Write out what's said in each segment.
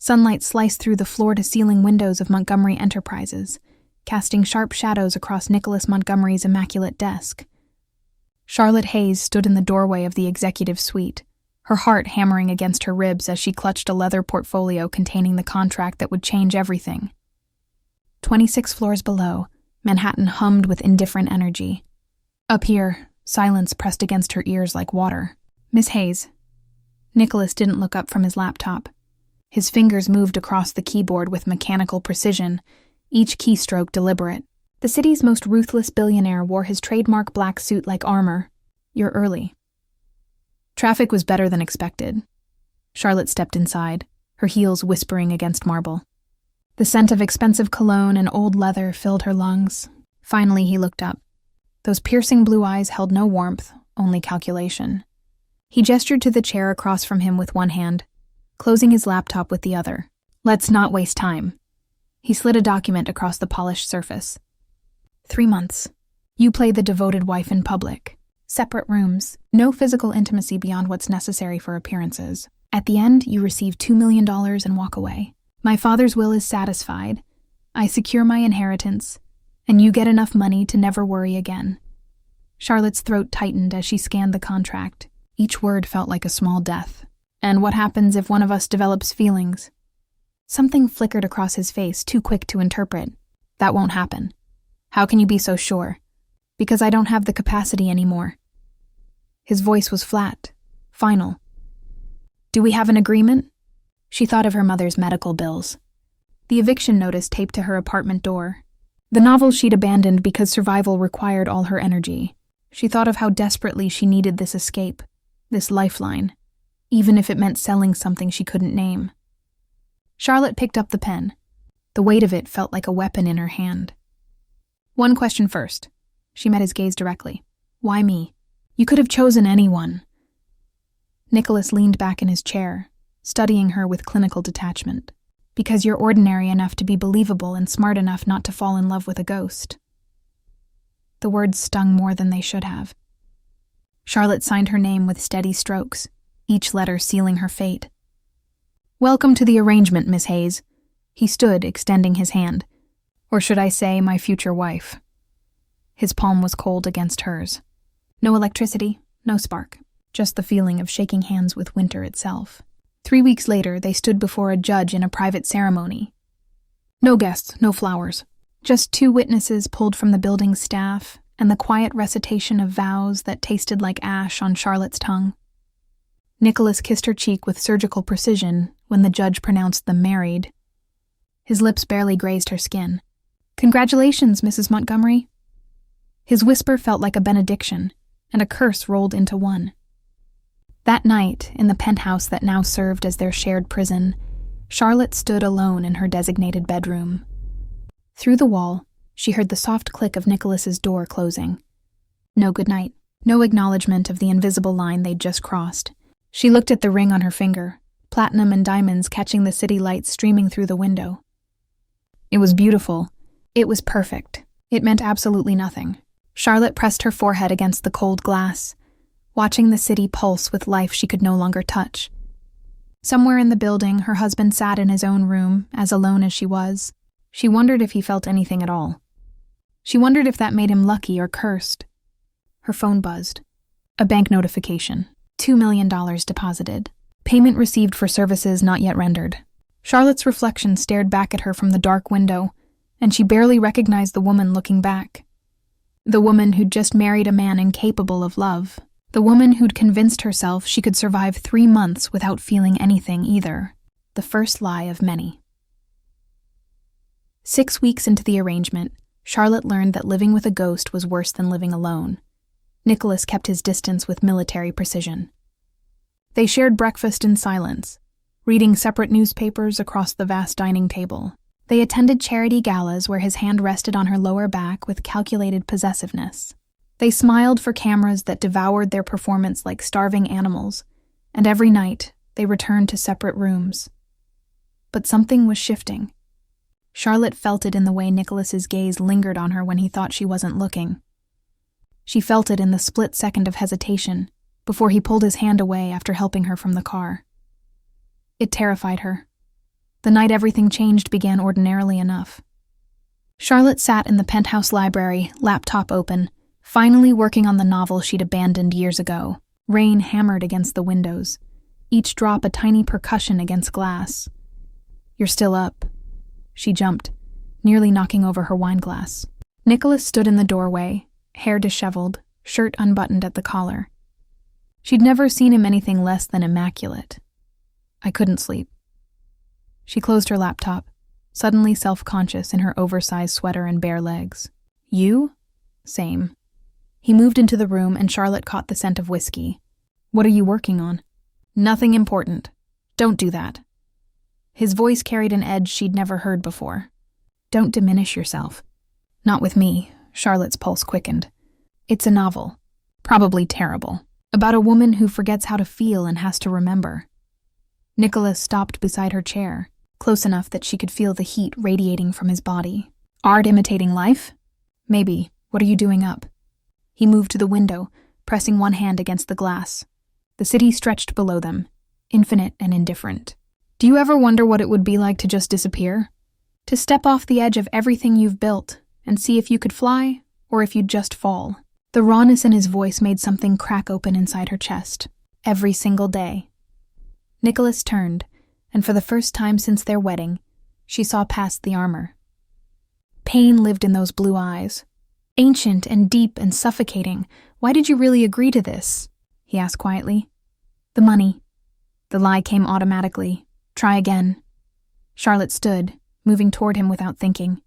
Sunlight sliced through the floor-to-ceiling windows of Montgomery Enterprises, casting sharp shadows across Nicholas Montgomery's immaculate desk. Charlotte Hayes stood in the doorway of the executive suite, her heart hammering against her ribs as she clutched a leather portfolio containing the contract that would change everything. 26 floors below, Manhattan hummed with indifferent energy. Up here, silence pressed against her ears like water. "Miss Hayes." Nicholas didn't look up from his laptop. His fingers moved across the keyboard with mechanical precision, each keystroke deliberate. The city's most ruthless billionaire wore his trademark black suit like armor. "You're early." Traffic was better than expected. Charlotte stepped inside, her heels whispering against marble. The scent of expensive cologne and old leather filled her lungs. Finally, he looked up. Those piercing blue eyes held no warmth, only calculation. He gestured to the chair across from him with one hand, closing his laptop with the other. "Let's not waste time." He slid a document across the polished surface. 3 months. You play the devoted wife in public. Separate rooms, no physical intimacy beyond what's necessary for appearances. At the end, you receive $2 million and walk away. My father's will is satisfied. I secure my inheritance, and you get enough money to never worry again. Charlotte's throat tightened as she scanned the contract. Each word felt like a small death. And what happens if one of us develops feelings? Something flickered across his face, too quick to interpret. That won't happen. How can you be so sure? Because I don't have the capacity anymore. His voice was flat, final. Do we have an agreement? She thought of her mother's medical bills. The eviction notice taped to her apartment door. The novel she'd abandoned because survival required all her energy. She thought of how desperately she needed this escape, this lifeline, even if it meant selling something she couldn't name. Charlotte picked up the pen. The weight of it felt like a weapon in her hand. One question first. She met his gaze directly. Why me? You could have chosen anyone. Nicholas leaned back in his chair, studying her with clinical detachment. Because you're ordinary enough to be believable and smart enough not to fall in love with a ghost. The words stung more than they should have. Charlotte signed her name with steady strokes, each letter sealing her fate. Welcome to the arrangement, Miss Hayes. He stood, extending his hand. Or should I say, my future wife. His palm was cold against hers. No electricity, no spark, just the feeling of shaking hands with winter itself. 3 weeks later, they stood before a judge in a private ceremony. No guests, no flowers. Just 2 witnesses pulled from the building's staff, and the quiet recitation of vows that tasted like ash on Charlotte's tongue. Nicholas kissed her cheek with surgical precision when the judge pronounced them married. His lips barely grazed her skin. Congratulations, Mrs. Montgomery. His whisper felt like a benediction, and a curse rolled into one. That night, in the penthouse that now served as their shared prison, Charlotte stood alone in her designated bedroom. Through the wall, she heard the soft click of Nicholas's door closing. No goodnight, no acknowledgement of the invisible line they'd just crossed. She looked at the ring on her finger, platinum and diamonds catching the city lights streaming through the window. It was beautiful. It was perfect. It meant absolutely nothing. Charlotte pressed her forehead against the cold glass, watching the city pulse with life she could no longer touch. Somewhere in the building, her husband sat in his own room, as alone as she was. She wondered if he felt anything at all. She wondered if that made him lucky or cursed. Her phone buzzed. A bank notification. $2 million deposited. Payment received for services not yet rendered. Charlotte's reflection stared back at her from the dark window, and she barely recognized the woman looking back. The woman who'd just married a man incapable of love. The woman who'd convinced herself she could survive 3 months without feeling anything either. The first lie of many. 6 weeks into the arrangement, Charlotte learned that living with a ghost was worse than living alone. Nicholas kept his distance with military precision. They shared breakfast in silence, reading separate newspapers across the vast dining table. They attended charity galas where his hand rested on her lower back with calculated possessiveness. They smiled for cameras that devoured their performance like starving animals, and every night they returned to separate rooms. But something was shifting. Charlotte felt it in the way Nicholas's gaze lingered on her when he thought she wasn't looking. She felt it in the split second of hesitation before he pulled his hand away after helping her from the car. It terrified her. The night everything changed began ordinarily enough. Charlotte sat in the penthouse library, laptop open, finally working on the novel she'd abandoned years ago. Rain hammered against the windows, each drop a tiny percussion against glass. "You're still up." She jumped, nearly knocking over her wine glass. Nicholas stood in the doorway, hair disheveled, shirt unbuttoned at the collar. She'd never seen him anything less than immaculate. "I couldn't sleep." She closed her laptop, suddenly self-conscious in her oversized sweater and bare legs. "You?" "Same." He moved into the room and Charlotte caught the scent of whiskey. "What are you working on?" "Nothing important. Don't do that." His voice carried an edge she'd never heard before. "Don't diminish yourself." "Not with me." Charlotte's pulse quickened. "It's a novel. Probably terrible. About a woman who forgets how to feel and has to remember." Nicholas stopped beside her chair, close enough that she could feel the heat radiating from his body. "Art imitating life?" "Maybe. What are you doing up?" He moved to the window, pressing one hand against the glass. The city stretched below them, infinite and indifferent. "Do you ever wonder what it would be like to just disappear? To step off the edge of everything you've built and see if you could fly or if you'd just fall?" The rawness in his voice made something crack open inside her chest. "Every single day." Nicholas turned, and for the first time since their wedding, she saw past the armor. Pain lived in those blue eyes. "Ancient and deep and suffocating. Why did you really agree to this?" he asked quietly. "The money." The lie came automatically. "Try again." Charlotte stood, moving toward him without thinking.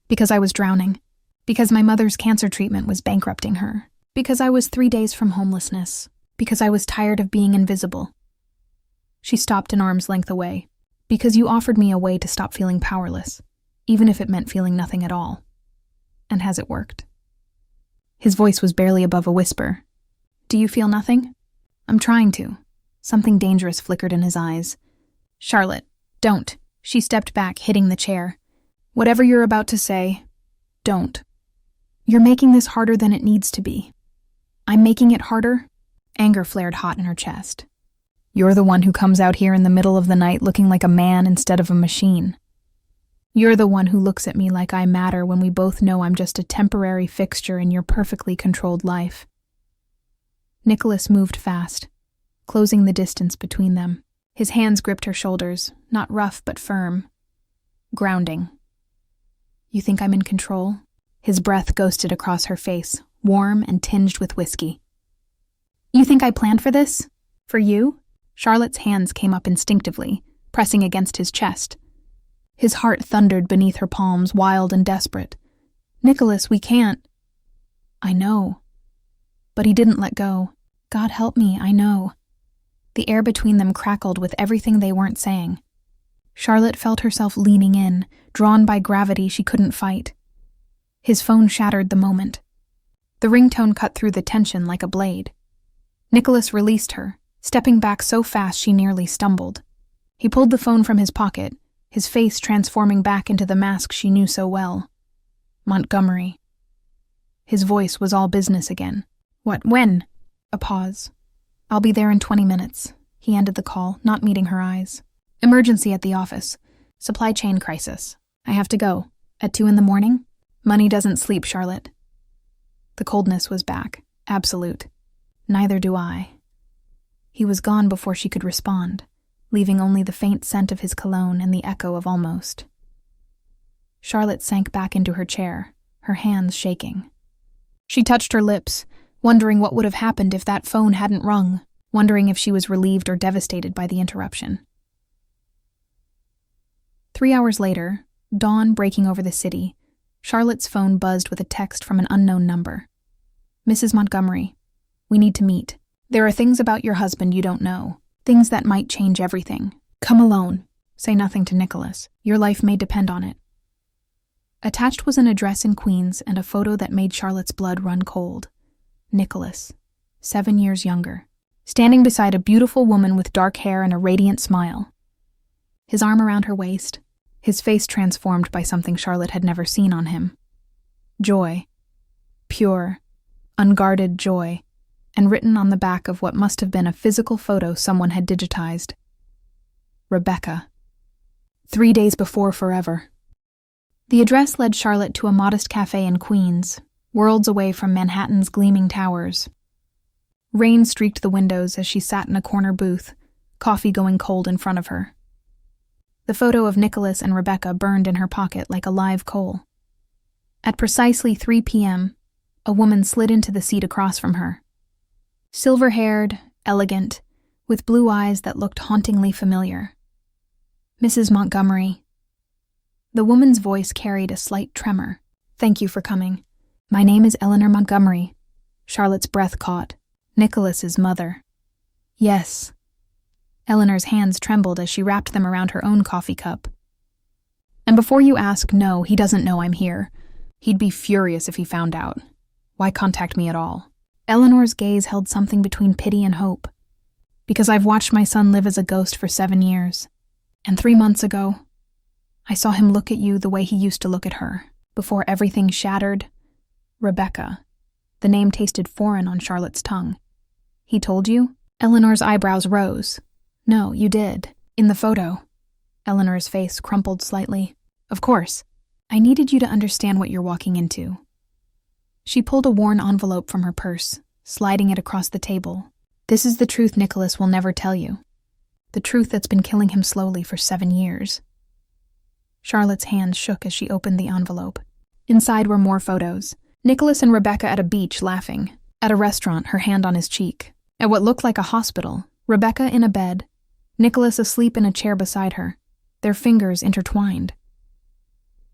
"Because I was drowning. Because my mother's cancer treatment was bankrupting her. Because I was 3 days from homelessness. Because I was tired of being invisible." She stopped an arm's length away. "Because you offered me a way to stop feeling powerless, even if it meant feeling nothing at all. And has it worked?" His voice was barely above a whisper. "Do you feel nothing?" "I'm trying to." Something dangerous flickered in his eyes. "Charlotte, don't." She stepped back, hitting the chair. "Whatever you're about to say, don't. You're making this harder than it needs to be." "I'm making it harder?" Anger flared hot in her chest. "You're the one who comes out here in the middle of the night looking like a man instead of a machine. You're the one who looks at me like I matter when we both know I'm just a temporary fixture in your perfectly controlled life." Nicholas moved fast, closing the distance between them. His hands gripped her shoulders, not rough but firm. Grounding. "You think I'm in control?" His breath ghosted across her face, warm and tinged with whiskey. "You think I planned for this? For you?" Charlotte's hands came up instinctively, pressing against his chest. His heart thundered beneath her palms, wild and desperate. "Nicholas, we can't." "I know." But he didn't let go. "God help me, I know." The air between them crackled with everything they weren't saying. Charlotte felt herself leaning in, drawn by gravity she couldn't fight. His phone shattered the moment. The ringtone cut through the tension like a blade. Nicholas released her, stepping back so fast she nearly stumbled. He pulled the phone from his pocket, his face transforming back into the mask she knew so well. "Montgomery." His voice was all business again. "What, when?" A pause. "I'll be there in 20 minutes. He ended the call, not meeting her eyes. "Emergency at the office. Supply chain crisis. I have to go. At 2 a.m? Money doesn't sleep, Charlotte." The coldness was back, absolute. "Neither do I." He was gone before she could respond, leaving only the faint scent of his cologne and the echo of almost. Charlotte sank back into her chair, her hands shaking. She touched her lips, wondering what would have happened if that phone hadn't rung, wondering if she was relieved or devastated by the interruption. 3 hours later, dawn breaking over the city, Charlotte's phone buzzed with a text from an unknown number. "Mrs. Montgomery, we need to meet. There are things about your husband you don't know, things that might change everything. Come alone. Say nothing to Nicholas. Your life may depend on it." Attached was an address in Queens and a photo that made Charlotte's blood run cold. Nicholas, 7 years younger, standing beside a beautiful woman with dark hair and a radiant smile. His arm around her waist, his face transformed by something Charlotte had never seen on him. Joy. Pure, unguarded joy, and written on the back of what must have been a physical photo someone had digitized. Rebecca. 3 days before forever. The address led Charlotte to a modest cafe in Queens, worlds away from Manhattan's gleaming towers. Rain streaked the windows as she sat in a corner booth, coffee going cold in front of her. The photo of Nicholas and Rebecca burned in her pocket like a live coal. At precisely 3 p.m., a woman slid into the seat across from her. Silver-haired, elegant, with blue eyes that looked hauntingly familiar. Mrs. Montgomery. The woman's voice carried a slight tremor. "Thank you for coming. My name is Eleanor Montgomery." Charlotte's breath caught. Nicholas's mother. "Yes." Eleanor's hands trembled as she wrapped them around her own coffee cup. "And before you ask, no, he doesn't know I'm here. He'd be furious if he found out. Why contact me at all?" Eleanor's gaze held something between pity and hope. "Because I've watched my son live as a ghost for 7 years. And 3 months ago, I saw him look at you the way he used to look at her, before everything shattered. Rebecca." The name tasted foreign on Charlotte's tongue. "He told you?" Eleanor's eyebrows rose. "No, you did. In the photo." Eleanor's face crumpled slightly. "Of course. I needed you to understand what you're walking into." She pulled a worn envelope from her purse, sliding it across the table. "This is the truth Nicholas will never tell you. The truth that's been killing him slowly for 7 years. Charlotte's hands shook as she opened the envelope. Inside were more photos. Nicholas and Rebecca at a beach laughing. At a restaurant, her hand on his cheek. At what looked like a hospital, Rebecca in a bed. Nicholas asleep in a chair beside her, their fingers intertwined.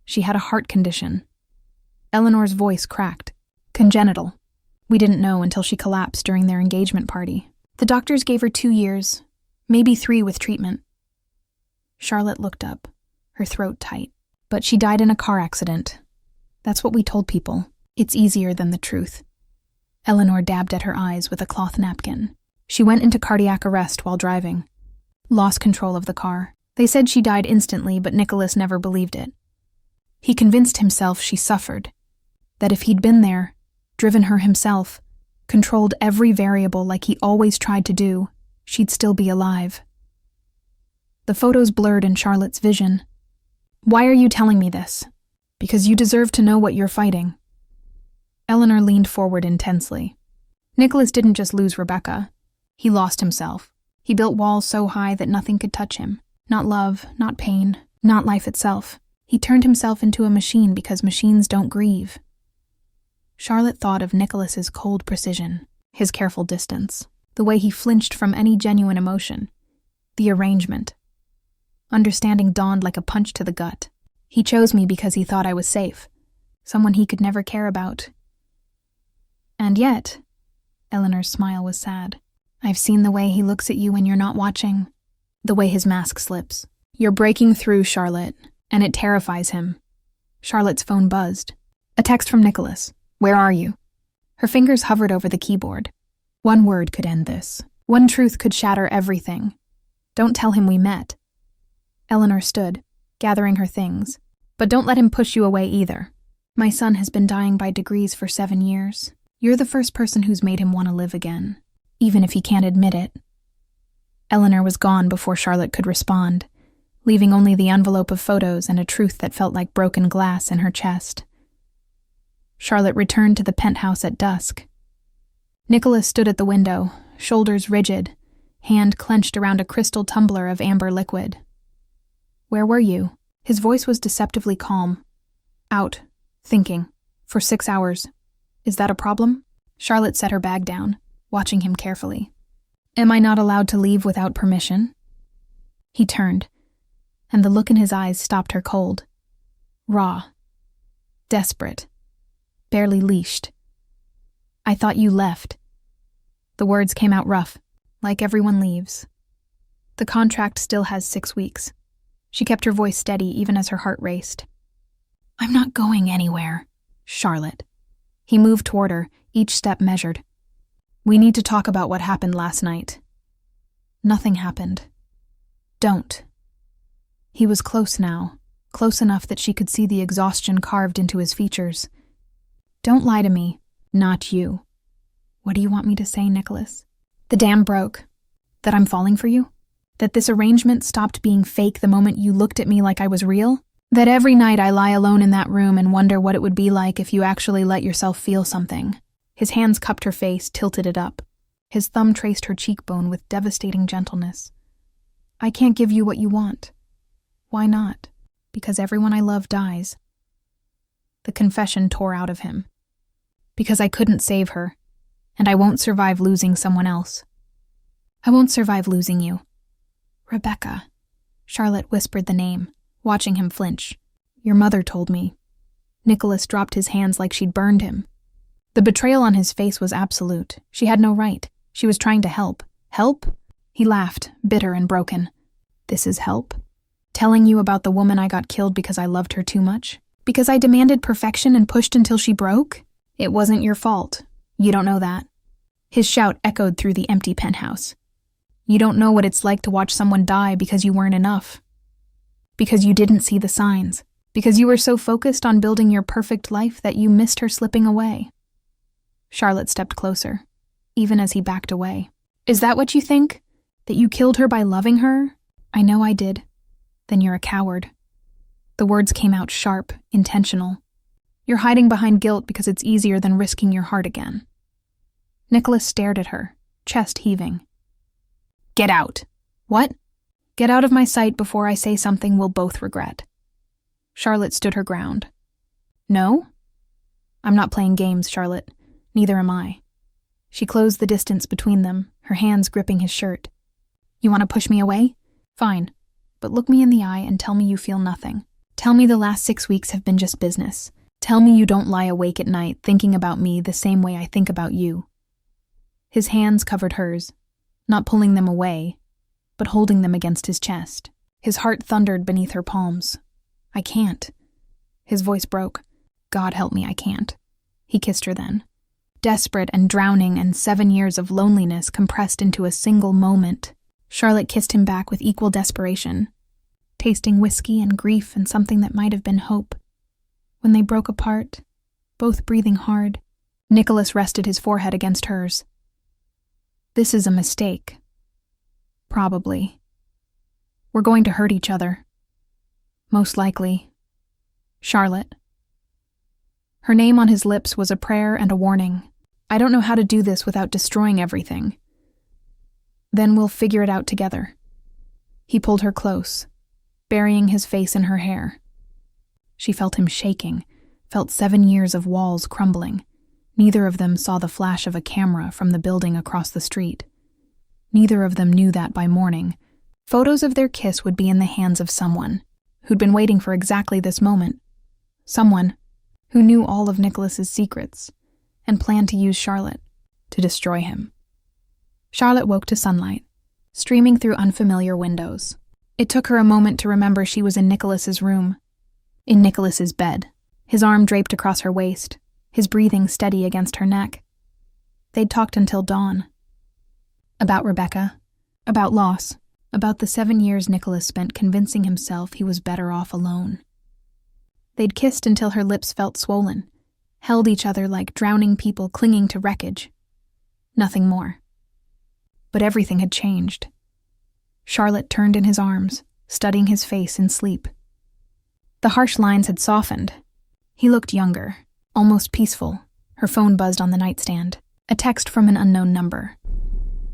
She had a heart condition. Eleanor's voice cracked. "Congenital. We didn't know until she collapsed during their engagement party. The doctors gave her 2 years, maybe 3 with treatment." Charlotte looked up, her throat tight. "But she died in a car accident. That's what we told people. It's easier than the truth." Eleanor dabbed at her eyes with a cloth napkin. "She went into cardiac arrest while driving. Lost control of the car. They said she died instantly, but Nicholas never believed it. He convinced himself she suffered. That if he'd been there, driven her himself, controlled every variable like he always tried to do, she'd still be alive." The photos blurred in Charlotte's vision. "Why are you telling me this?" "Because you deserve to know what you're fighting." Eleanor leaned forward intensely. "Nicholas didn't just lose Rebecca. He lost himself. He built walls so high that nothing could touch him. Not love, not pain, not life itself. He turned himself into a machine because machines don't grieve." Charlotte thought of Nicholas's cold precision, his careful distance, the way he flinched from any genuine emotion, the arrangement. Understanding dawned like a punch to the gut. "He chose me because he thought I was safe, someone he could never care about. And yet," Eleanor's smile was sad, "I've seen the way he looks at you when you're not watching, the way his mask slips. You're breaking through, Charlotte, and it terrifies him." Charlotte's phone buzzed. A text from Nicholas. "Where are you?" Her fingers hovered over the keyboard. One word could end this. One truth could shatter everything. "Don't tell him we met." Eleanor stood, gathering her things. "But don't let him push you away either. My son has been dying by degrees for 7 years. You're the first person who's made him want to live again, even if he can't admit it." Eleanor was gone before Charlotte could respond, leaving only the envelope of photos and a truth that felt like broken glass in her chest. Charlotte returned to the penthouse at dusk. Nicholas stood at the window, shoulders rigid, hand clenched around a crystal tumbler of amber liquid. "Where were you?" His voice was deceptively calm. "Out, thinking, for 6 hours. Is that a problem?" Charlotte set her bag down, watching him carefully. "Am I not allowed to leave without permission?" He turned, and the look in his eyes stopped her cold. Raw. Desperate. Barely leashed. "I thought you left." The words came out rough, like everyone leaves. "The contract still has 6 weeks." She kept her voice steady even as her heart raced. "I'm not going anywhere, Charlotte." He moved toward her, each step measured. "We need to talk about what happened last night." "Nothing happened." "Don't." He was close now, close enough that she could see the exhaustion carved into his features. "Don't lie to me, not you." "What do you want me to say, Nicholas?" "The dam broke. That I'm falling for you?" That this arrangement stopped being fake the moment you looked at me like I was real? That every night I lie alone in that room and wonder what it would be like if you actually let yourself feel something. His hands cupped her face, tilted it up. His thumb traced her cheekbone with devastating gentleness. I can't give you what you want. Why not? Because everyone I love dies. The confession tore out of him. Because I couldn't save her, and I won't survive losing someone else. I won't survive losing you. Rebecca. Charlotte whispered the name, watching him flinch. Your mother told me. Nicholas dropped his hands like she'd burned him. The betrayal on his face was absolute. She had no right. She was trying to help. Help? He laughed, bitter and broken. This is help? Telling you about the woman I got killed because I loved her too much? Because I demanded perfection and pushed until she broke? It wasn't your fault. You don't know that. His shout echoed through the empty penthouse. You don't know what it's like to watch someone die because you weren't enough. Because you didn't see the signs. Because you were so focused on building your perfect life that you missed her slipping away. Charlotte stepped closer, even as he backed away. Is that what you think? That you killed her by loving her? I know I did. Then you're a coward. The words came out sharp, intentional. You're hiding behind guilt because it's easier than risking your heart again. Nicholas stared at her, chest heaving. Get out. What? Get out of my sight before I say something we'll both regret. Charlotte stood her ground. No? I'm not playing games, Charlotte. Neither am I. She closed the distance between them, her hands gripping his shirt. You want to push me away? Fine. But look me in the eye and tell me you feel nothing. Tell me the last 6 weeks have been just business. Tell me you don't lie awake at night thinking about me the same way I think about you. His hands covered hers, not pulling them away, but holding them against his chest. His heart thundered beneath her palms. I can't. His voice broke. God help me, I can't. He kissed her then. Desperate and drowning, and 7 years of loneliness compressed into a single moment. Charlotte kissed him back with equal desperation, tasting whiskey and grief and something that might have been hope. When they broke apart, both breathing hard, Nicholas rested his forehead against hers. This is a mistake. Probably. We're going to hurt each other. Most likely. Charlotte. Her name on his lips was a prayer and a warning. I don't know how to do this without destroying everything. Then we'll figure it out together. He pulled her close, burying his face in her hair. She felt him shaking, felt 7 years of walls crumbling. Neither of them saw the flash of a camera from the building across the street. Neither of them knew that by morning, photos of their kiss would be in the hands of someone who'd been waiting for exactly this moment. Someone who knew all of Nicholas's secrets and planned to use Charlotte to destroy him. Charlotte woke to sunlight, streaming through unfamiliar windows. It took her a moment to remember she was in Nicholas's room, in Nicholas's bed, his arm draped across her waist, his breathing steady against her neck. They'd talked until dawn. About Rebecca, about loss, about the 7 years Nicholas spent convincing himself he was better off alone. They'd kissed until her lips felt swollen, held each other like drowning people clinging to wreckage. Nothing more. But everything had changed. Charlotte turned in his arms, studying his face in sleep. The harsh lines had softened. He looked younger, almost peaceful. Her phone buzzed on the nightstand, a text from an unknown number.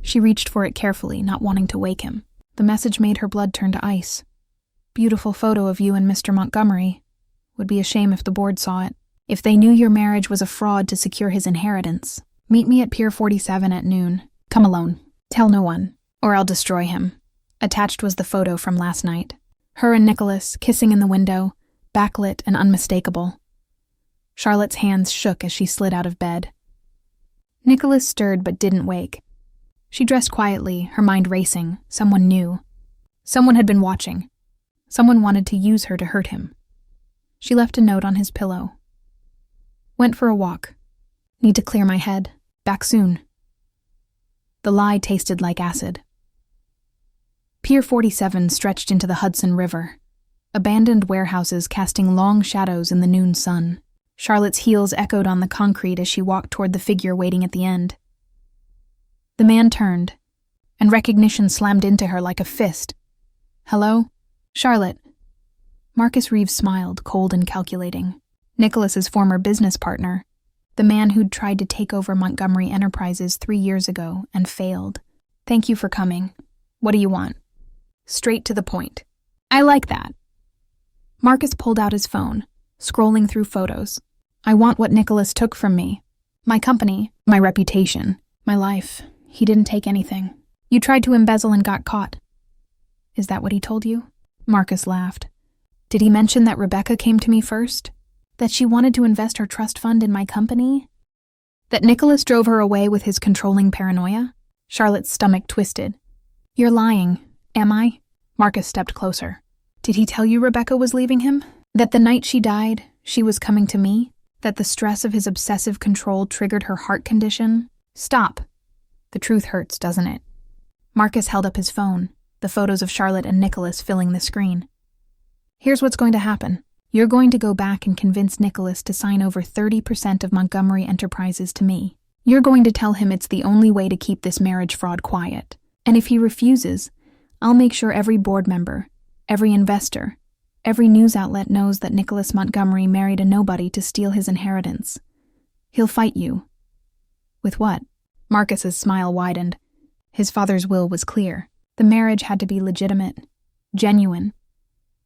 She reached for it carefully, not wanting to wake him. The message made her blood turn to ice. Beautiful photo of you and Mr. Montgomery. Would be a shame if the board saw it. If they knew your marriage was a fraud to secure his inheritance. Meet me at Pier 47 at noon. Come alone. Tell no one, or I'll destroy him. Attached was the photo from last night. Her and Nicholas, kissing in the window, backlit and unmistakable. Charlotte's hands shook as she slid out of bed. Nicholas stirred but didn't wake. She dressed quietly, her mind racing. Someone knew. Someone had been watching. Someone wanted to use her to hurt him. She left a note on his pillow. Went for a walk. Need to clear my head. Back soon. The lie tasted like acid. Pier 47 stretched into the Hudson River. Abandoned warehouses casting long shadows in the noon sun. Charlotte's heels echoed on the concrete as she walked toward the figure waiting at the end. The man turned, and recognition slammed into her like a fist. "Hello? Charlotte." Marcus Reeves smiled, cold and calculating. Nicholas's former business partner, the man who'd tried to take over Montgomery Enterprises 3 years ago and failed. "Thank you for coming. What do you want?" Straight to the point. "I like that." Marcus pulled out his phone, scrolling through photos. "I want what Nicholas took from me. My company, my reputation, my life. He didn't take anything. You tried to embezzle and got caught." "Is that what he told you?" Marcus laughed. "Did he mention that Rebecca came to me first? That she wanted to invest her trust fund in my company? That Nicholas drove her away with his controlling paranoia?" Charlotte's stomach twisted. "You're lying. Am I?" Marcus stepped closer. "Did he tell you Rebecca was leaving him? That the night she died, she was coming to me? That the stress of his obsessive control triggered her heart condition?" "Stop. The truth hurts, doesn't it?" Marcus held up his phone, the photos of Charlotte and Nicholas filling the screen. "Here's what's going to happen. You're going to go back and convince Nicholas to sign over 30% of Montgomery Enterprises to me. You're going to tell him it's the only way to keep this marriage fraud quiet. And if he refuses, I'll make sure every board member, every investor, every news outlet knows that Nicholas Montgomery married a nobody to steal his inheritance. He'll fight you." "With what?" Marcus's smile widened. His father's will was clear. The marriage had to be legitimate, genuine.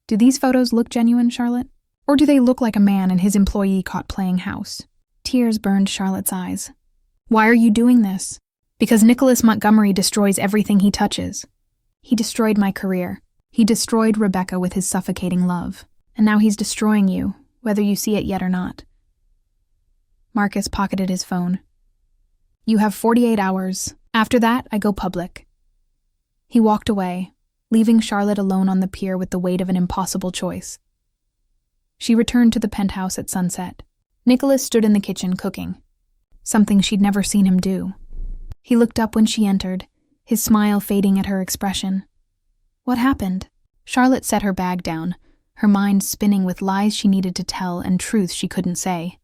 "Do these photos look genuine, Charlotte? Or do they look like a man and his employee caught playing house?" Tears burned Charlotte's eyes. "Why are you doing this?" "Because Nicholas Montgomery destroys everything he touches. He destroyed my career. He destroyed Rebecca with his suffocating love. And now he's destroying you, whether you see it yet or not." Marcus pocketed his phone. "You have 48 hours. After that, I go public." He walked away, leaving Charlotte alone on the pier with the weight of an impossible choice. She returned to the penthouse at sunset. Nicholas stood in the kitchen cooking, something she'd never seen him do. He looked up when she entered, his smile fading at her expression. "What happened?" Charlotte set her bag down, her mind spinning with lies she needed to tell and truths she couldn't say.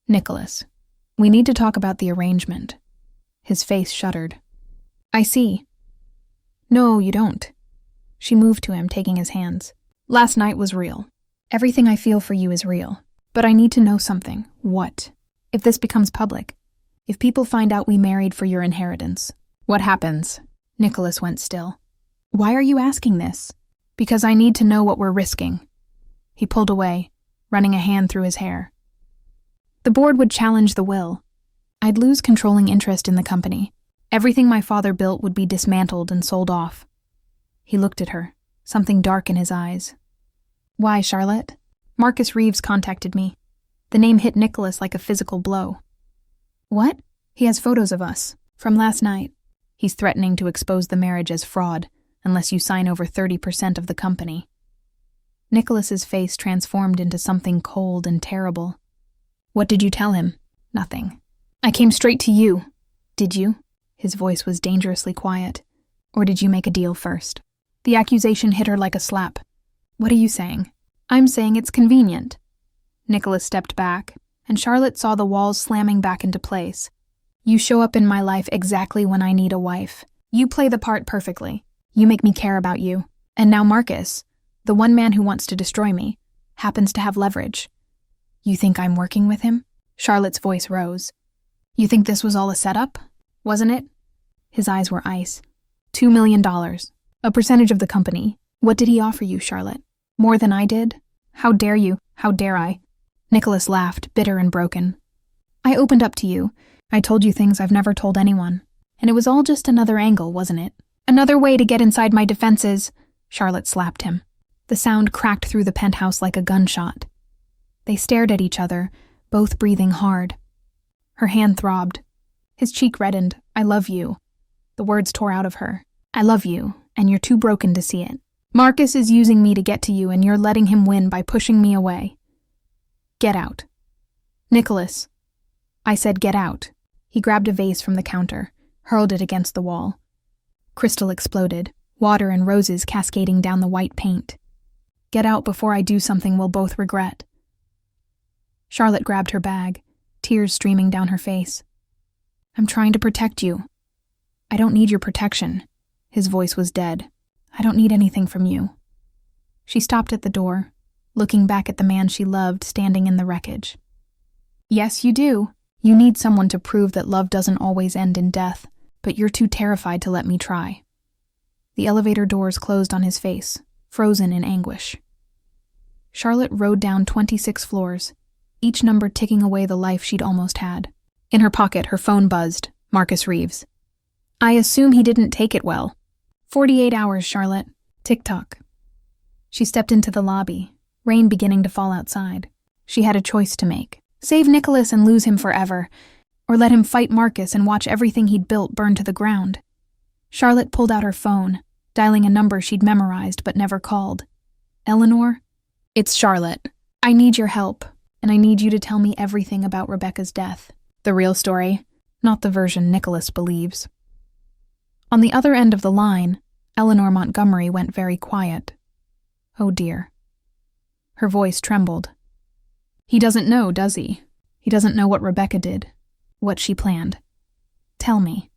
"Nicholas, we need to talk about the arrangement." His face shuddered. "I see." "No, you don't." She moved to him, taking his hands. "Last night was real. Everything I feel for you is real. But I need to know something." "What?" "If this becomes public, if people find out we married for your inheritance, what happens?" Nicholas went still. "Why are you asking this?" "Because I need to know what we're risking." He pulled away, running a hand through his hair. "The board would challenge the will. I'd lose controlling interest in the company. Everything my father built would be dismantled and sold off." He looked at her, something dark in his eyes. "Why, Charlotte?" "Marcus Reeves contacted me." The name hit Nicholas like a physical blow. "What?" "He has photos of us, from last night. He's threatening to expose the marriage as fraud, unless you sign over 30% of the company." Nicholas's face transformed into something cold and terrible. "What did you tell him?" "Nothing. I came straight to you." "Did you?" His voice was dangerously quiet. "Or did you make a deal first?" The accusation hit her like a slap. "What are you saying?" "I'm saying it's convenient." Nicholas stepped back, and Charlotte saw the walls slamming back into place. "You show up in my life exactly when I need a wife. You play the part perfectly. You make me care about you. And now Marcus, the one man who wants to destroy me, happens to have leverage. You think I'm working with him?" Charlotte's voice rose. "You think this was all a setup? Wasn't it?" His eyes were ice. $2 million. A percentage of the company. What did he offer you, Charlotte? More than I did? How dare you? How dare I? Nicholas laughed, bitter and broken. "I opened up to you. I told you things I've never told anyone. And it was all just another angle, wasn't it? Another way to get inside my defenses." Charlotte slapped him. The sound cracked through the penthouse like a gunshot. They stared at each other, both breathing hard. Her hand throbbed. His cheek reddened. "I love you." The words tore out of her. "I love you, and you're too broken to see it. Marcus is using me to get to you, and you're letting him win by pushing me away. Get out." "Nicholas." "I said get out." He grabbed a vase from the counter, hurled it against the wall. Crystal exploded, water and roses cascading down the white paint. "Get out before I do something we'll both regret." Charlotte grabbed her bag, tears streaming down her face. "I'm trying to protect you." I don't need your protection. His voice was dead. I don't need anything from you. She stopped at the door, looking back at the man she loved standing in the wreckage. Yes, you do. You need someone to prove that love doesn't always end in death, but you're too terrified to let me try. The elevator doors closed on his face, frozen in anguish. Charlotte rode down 26 floors, each number ticking away the life she'd almost had. In her pocket, her phone buzzed. Marcus Reeves. I assume he didn't take it well. 48 hours, Charlotte. Tick-tock. She stepped into the lobby, rain beginning to fall outside. She had a choice to make. Save Nicholas and lose him forever, or let him fight Marcus and watch everything he'd built burn to the ground. Charlotte pulled out her phone, dialing a number she'd memorized but never called. Eleanor? It's Charlotte. I need your help, and I need you to tell me everything about Rebecca's death. The real story, not the version Nicholas believes. On the other end of the line, Eleanor Montgomery went very quiet. Oh dear. Her voice trembled. He doesn't know, does he? He doesn't know what Rebecca did, what she planned. Tell me.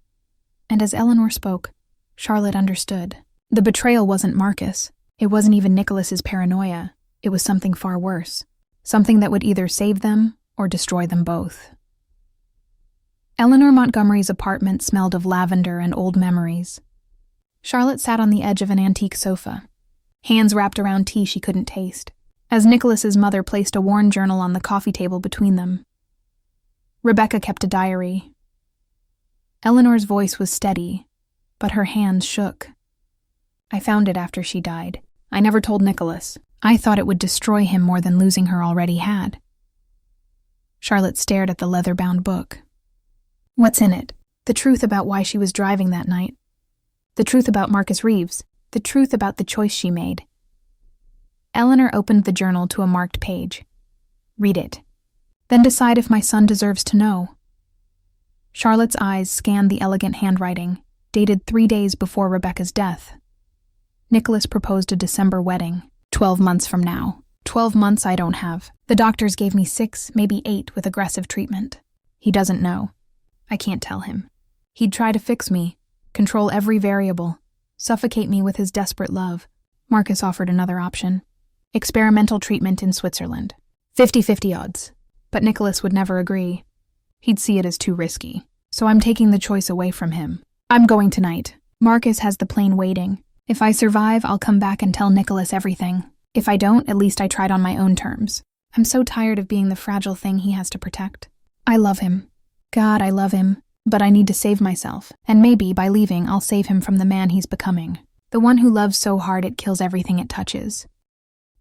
And as Eleanor spoke, Charlotte understood. The betrayal wasn't Marcus. It wasn't even Nicholas's paranoia. It was something far worse. Something that would either save them or destroy them both. Eleanor Montgomery's apartment smelled of lavender and old memories. Charlotte sat on the edge of an antique sofa, hands wrapped around tea she couldn't taste, as Nicholas's mother placed a worn journal on the coffee table between them. Rebecca kept a diary. Eleanor's voice was steady, but her hands shook. I found it after she died. I never told Nicholas. I thought it would destroy him more than losing her already had. Charlotte stared at the leather-bound book. What's in it? The truth about why she was driving that night. The truth about Marcus Reeves. The truth about the choice she made. Eleanor opened the journal to a marked page. Read it. Then decide if my son deserves to know. Charlotte's eyes scanned the elegant handwriting, dated 3 days before Rebecca's death. Nicholas proposed a December wedding, 12 months from now. 12 months I don't have. The doctors gave me 6, maybe 8 with aggressive treatment. He doesn't know. I can't tell him. He'd try to fix me, control every variable, suffocate me with his desperate love. Marcus offered another option. Experimental treatment in Switzerland. 50-50 odds. But Nicholas would never agree. He'd see it as too risky. So I'm taking the choice away from him. I'm going tonight. Marcus has the plane waiting. If I survive, I'll come back and tell Nicholas everything. If I don't, at least I tried on my own terms. I'm so tired of being the fragile thing he has to protect. I love him. God, I love him. But I need to save myself. And maybe, by leaving, I'll save him from the man he's becoming. The one who loves so hard it kills everything it touches.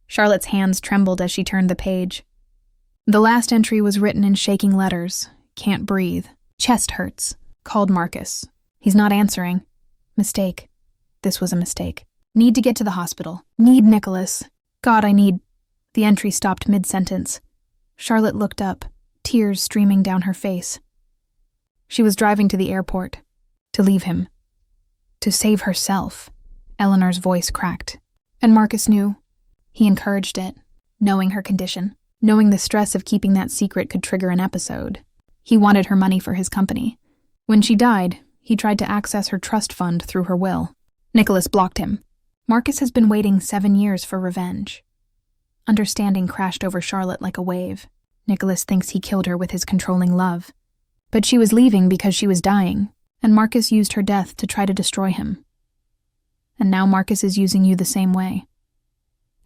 Charlotte's hands trembled as she turned the page. The last entry was written in shaking letters. Can't breathe. Chest hurts. Called Marcus. He's not answering. Mistake. This was a mistake. Need to get to the hospital. Need Nicholas. God, I need... The entry stopped mid-sentence. Charlotte looked up, tears streaming down her face. She was driving to the airport. To leave him. To save herself. Eleanor's voice cracked. And Marcus knew. He encouraged it, knowing her condition, knowing the stress of keeping that secret could trigger an episode. He wanted her money for his company. When she died, he tried to access her trust fund through her will. Nicholas blocked him. Marcus has been waiting 7 years for revenge. Understanding crashed over Charlotte like a wave. Nicholas thinks he killed her with his controlling love. But she was leaving because she was dying, and Marcus used her death to try to destroy him. And now Marcus is using you the same way.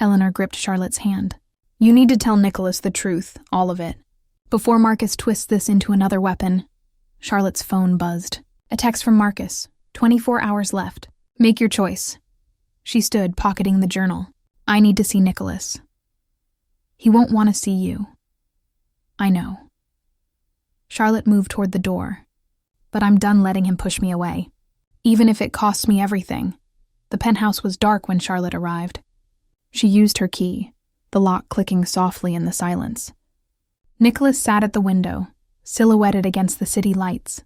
Eleanor gripped Charlotte's hand. You need to tell Nicholas the truth, all of it. Before Marcus twists this into another weapon. Charlotte's phone buzzed. A text from Marcus. 24 hours left. Make your choice. She stood, pocketing the journal. I need to see Nicholas. He won't want to see you. I know. Charlotte moved toward the door. But I'm done letting him push me away. Even if it costs me everything. The penthouse was dark when Charlotte arrived. She used her key, the lock clicking softly in the silence. Nicholas sat at the window, silhouetted against the city lights,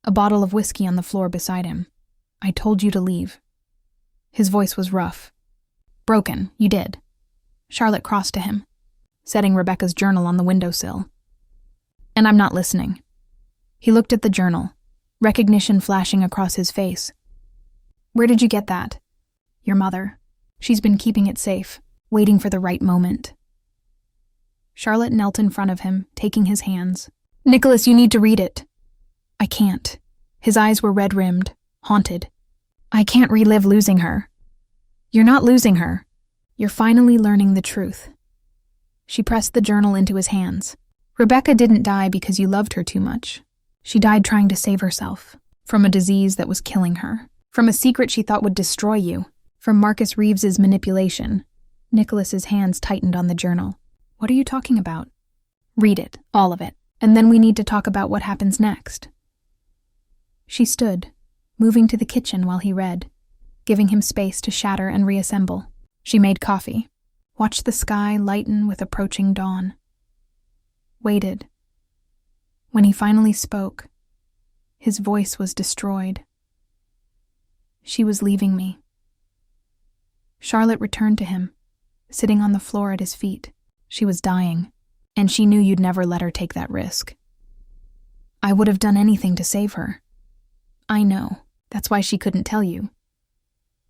a bottle of whiskey on the floor beside him. I told you to leave. His voice was rough. Broken, you did. Charlotte crossed to him, setting Rebecca's journal on the windowsill. And I'm not listening. He looked at the journal, recognition flashing across his face. "Where did you get that?" "Your mother. She's been keeping it safe, waiting for the right moment." Charlotte knelt in front of him, taking his hands. "Nicholas, you need to read it." "I can't." His eyes were red-rimmed, haunted. "I can't relive losing her." "You're not losing her. You're finally learning the truth." She pressed the journal into his hands. "Rebecca didn't die because you loved her too much. She died trying to save herself, from a disease that was killing her, from a secret she thought would destroy you, from Marcus Reeves's manipulation." Nicholas's hands tightened on the journal. "What are you talking about?" "Read it, all of it, and then we need to talk about what happens next." She stood, moving to the kitchen while he read, giving him space to shatter and reassemble. She made coffee, watched the sky lighten with approaching dawn. Waited. When he finally spoke, his voice was destroyed. "She was leaving me." Charlotte returned to him, sitting on the floor at his feet. "She was dying, and she knew you'd never let her take that risk." "I would have done anything to save her." "I know. That's why she couldn't tell you."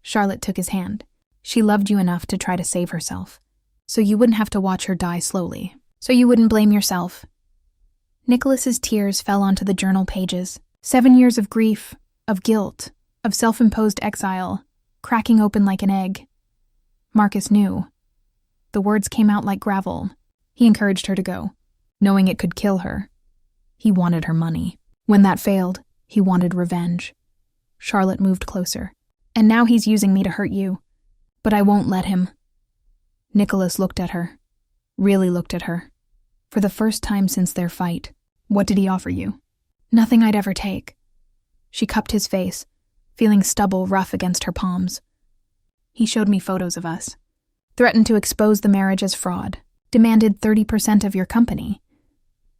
Charlotte took his hand. "She loved you enough to try to save herself, so you wouldn't have to watch her die slowly, so you wouldn't blame yourself." Nicholas's tears fell onto the journal pages. 7 years of grief, of guilt, of self-imposed exile, cracking open like an egg. Marcus knew. The words came out like gravel. He encouraged her to go, knowing it could kill her. He wanted her money. When that failed, he wanted revenge. Charlotte moved closer. "And now he's using me to hurt you. But I won't let him." Nicholas looked at her. Really looked at her. For the first time since their fight. "What did he offer you?" "Nothing I'd ever take." She cupped his face, feeling stubble rough against her palms. "He showed me photos of us. Threatened to expose the marriage as fraud. Demanded 30% of your company.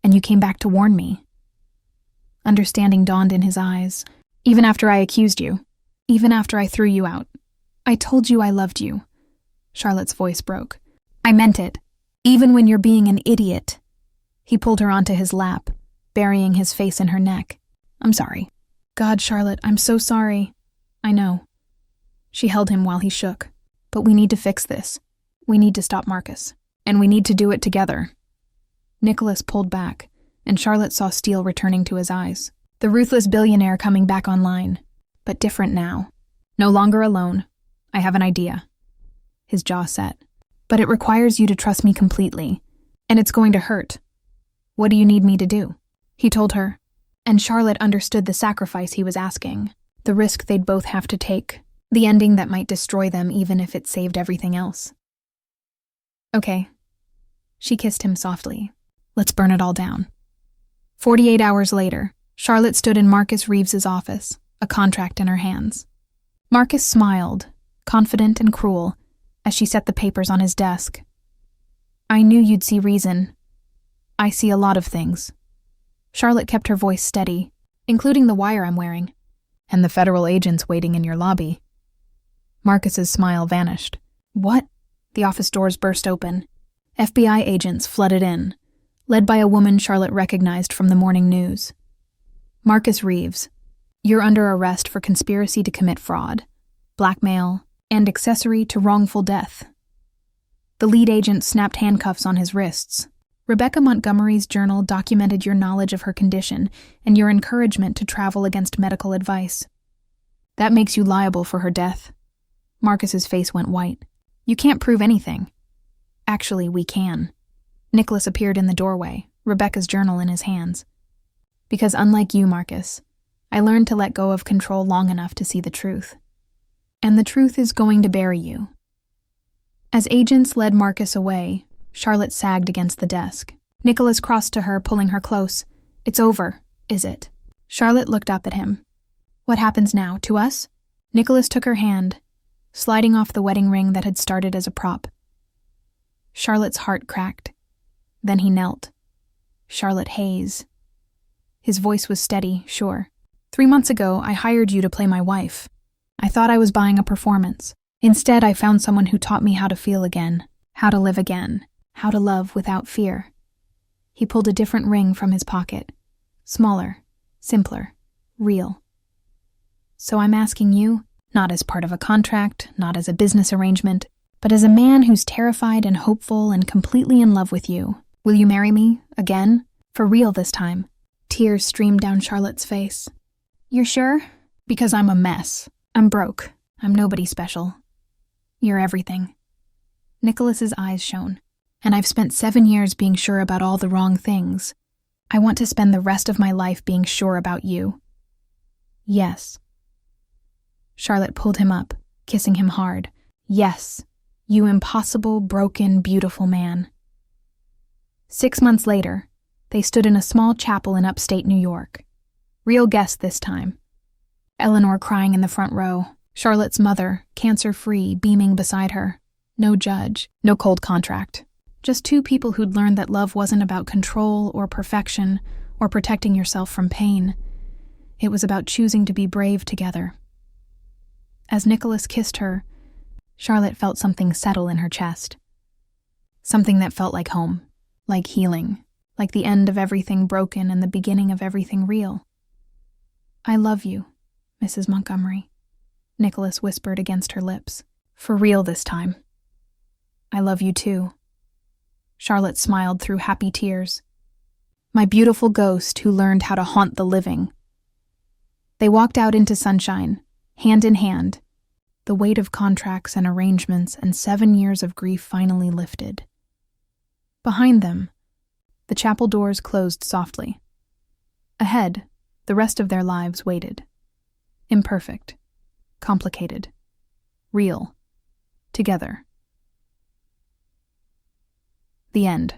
And you came back to warn me." Understanding dawned in his eyes. "Even after I accused you. Even after I threw you out. I told you I loved you." Charlotte's voice broke. "I meant it. Even when you're being an idiot." He pulled her onto his lap, burying his face in her neck. "I'm sorry." "God, Charlotte, I'm so sorry." "I know." She held him while he shook. "But we need to fix this. We need to stop Marcus. And we need to do it together." Nicholas pulled back, and Charlotte saw steel returning to his eyes. The ruthless billionaire coming back online. But different now. No longer alone. "I have an idea." His jaw set. "But it requires you to trust me completely. And it's going to hurt. What do you need me to do?" He told her. And Charlotte understood the sacrifice he was asking. The risk they'd both have to take. The ending that might destroy them even if it saved everything else. "Okay." She kissed him softly. "Let's burn it all down." 48 hours later, Charlotte stood in Marcus Reeves's office, a contract in her hands. Marcus smiled, confident and cruel, as she set the papers on his desk. "I knew you'd see reason. I see a lot of things." Charlotte kept her voice steady, "Including the wire I'm wearing. And the federal agents waiting in your lobby." Marcus's smile vanished. "What?" The office doors burst open. FBI agents flooded in, led by a woman Charlotte recognized from the morning news. "Marcus Reeves, you're under arrest for conspiracy to commit fraud, blackmail, and accessory to wrongful death." The lead agent snapped handcuffs on his wrists. "Rebecca Montgomery's journal documented your knowledge of her condition and your encouragement to travel against medical advice. That makes you liable for her death." Marcus's face went white. "You can't prove anything." "Actually, we can." Nicholas appeared in the doorway, Rebecca's journal in his hands. "Because unlike you, Marcus, I learned to let go of control long enough to see the truth. And the truth is going to bury you." As agents led Marcus away, Charlotte sagged against the desk. Nicholas crossed to her, pulling her close. "It's over, is it?" Charlotte looked up at him. "What happens now, to us?" Nicholas took her hand, sliding off the wedding ring that had started as a prop. Charlotte's heart cracked. Then he knelt. "Charlotte Hayes." His voice was steady, sure. 3 months ago, I hired you to play my wife. I thought I was buying a performance. Instead, I found someone who taught me how to feel again, how to live again, how to love without fear." He pulled a different ring from his pocket. Smaller, simpler, real. So I'm asking you, not as part of a contract, not as a business arrangement, but as a man who's terrified and hopeful and completely in love with you. Will you marry me, again? For real this time. Tears streamed down Charlotte's face. You're sure? Because I'm a mess. I'm broke. I'm nobody special. You're everything. Nicholas's eyes shone. And I've spent 7 years being sure about all the wrong things. I want to spend the rest of my life being sure about you. Yes. Charlotte pulled him up, kissing him hard. Yes, you impossible, broken, beautiful man. 6 months later, they stood in a small chapel in upstate New York. Real guests this time. Eleanor crying in the front row, Charlotte's mother, cancer-free, beaming beside her. No judge, no cold contract. Just two people who'd learned that love wasn't about control or perfection or protecting yourself from pain. It was about choosing to be brave together. As Nicholas kissed her, Charlotte felt something settle in her chest. Something that felt like home, like healing, like the end of everything broken and the beginning of everything real. I love you, Mrs. Montgomery, Nicholas whispered against her lips. For real this time. I love you too. Charlotte smiled through happy tears. My beautiful ghost who learned how to haunt the living. They walked out into sunshine, hand in hand. The weight of contracts and arrangements and 7 years of grief finally lifted. Behind them, the chapel doors closed softly. Ahead, the rest of their lives waited. Imperfect, complicated, real, together. The end.